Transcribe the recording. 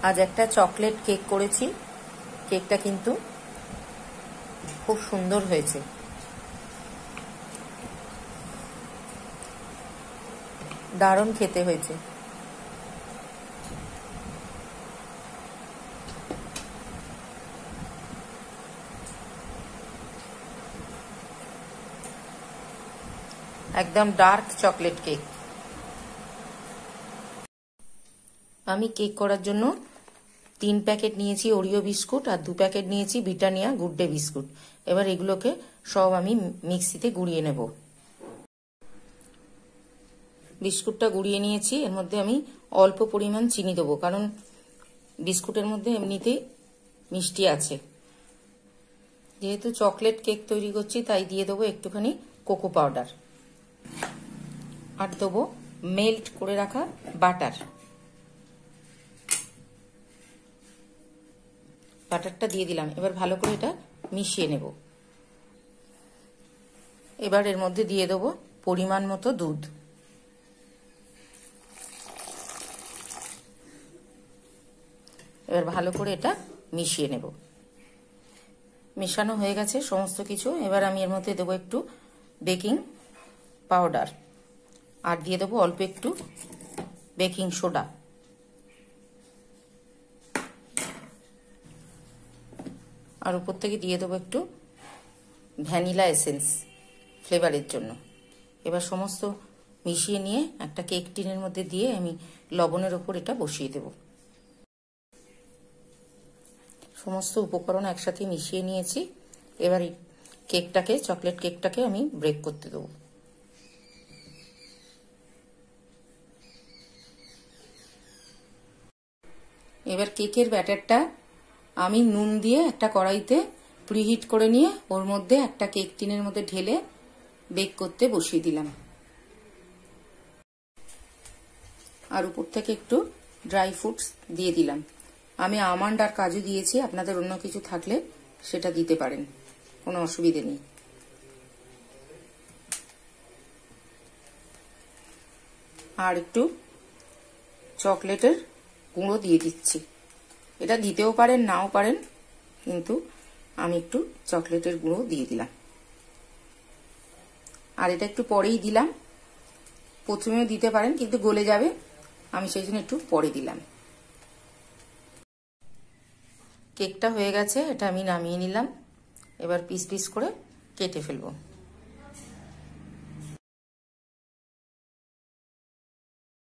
আজ একটা chocolate cake করেছি। কেকটা কিন্তু খুব সুন্দর হয়েছে। দারুণ খেতে হয়েছে। একদম ডার্ক চকলেট কেক। আমি কেক করার জন্য 3 প্যাকেট নিয়েছি ওরিও বিস্কুট আর 2 প্যাকেট নিয়েছি ব্রিটানিয়া গুড ডে বিস্কুট। এবার এগুলোকে সব আমি মিক্সিতে গুঁড়িয়ে নেব। বিস্কুটটা গুঁড়িয়ে নিয়েছি, এর মধ্যে আমি অল্প পরিমাণ চিনি দেবো, কারণ বিস্কুটের মধ্যে এমনিতেই মিষ্টি আছে। যেহেতু চকলেট কেক তৈরি করছি তাই দিয়ে দেবো একটুখানি কোকো পাউডার, আর দেবো মেল্ট করে রাখা বাটার। বাটারটা দিয়ে দিলাম। এবার ভালো করে এটা মিশিয়ে নেব। এবার এর মধ্যে দিয়ে দেবো পরিমাণ মতো দুধ। এবার ভালো করে এটা মিশিয়ে নেব। মেশানো হয়ে গেছে সমস্ত কিছু। এবার আমি এর মধ্যে দেবো একটু বেকিং পাউডার, আর দিয়ে দেবো অল্প একটু বেকিং সোডা। আর উপর থেকে দিয়ে দেবো একটু ভ্যানিলা এসেন্স ফ্লেভারের জন্য। এবার সমস্ত মিশিয়ে নিয়ে একটা কেক টিনের মধ্যে দিয়ে আমি লবণের ওপর এটা বসিয়ে দেব। সমস্ত উপকরণ একসাথে মিশিয়ে নিয়েছি। এবার কেকটাকে, চকলেট কেকটাকে আমি ব্রেক করতে দেবো। এবার কেকের ব্যাটারটা আমি নুন দিয়ে একটা কড়াইতে প্রিহিট করে নিয়ে ওর মধ্যে একটা কেক টিনের মধ্যে ঢেলে বেক করতে বসিয়ে দিলাম। আর উপর থেকে একটু ড্রাই ফ্রুটস দিয়ে দিলাম। আমি আমন্ড আর কাজু দিয়েছি, আপনাদের অন্য কিছু থাকলে সেটা দিতে পারেন, কোনো অসুবিধে নেই। আর একটু চকলেটের গুঁড়ো দিয়ে দিচ্ছি। এটা দিতেও পারেন নাও পারেন, কিন্তু আমি একটু চকলেটের গুঁড়ো দিয়ে দিলাম। আর এটা একটু পরেই দিলাম, প্রথমেও দিতে পারেন কিন্তু গলে যাবে, আমি সেই জন্য একটু পরে দিলাম। কেকটা হয়ে গেছে, এটা আমি নামিয়ে নিলাম। এবার পিস পিস করে কেটে ফেলবো।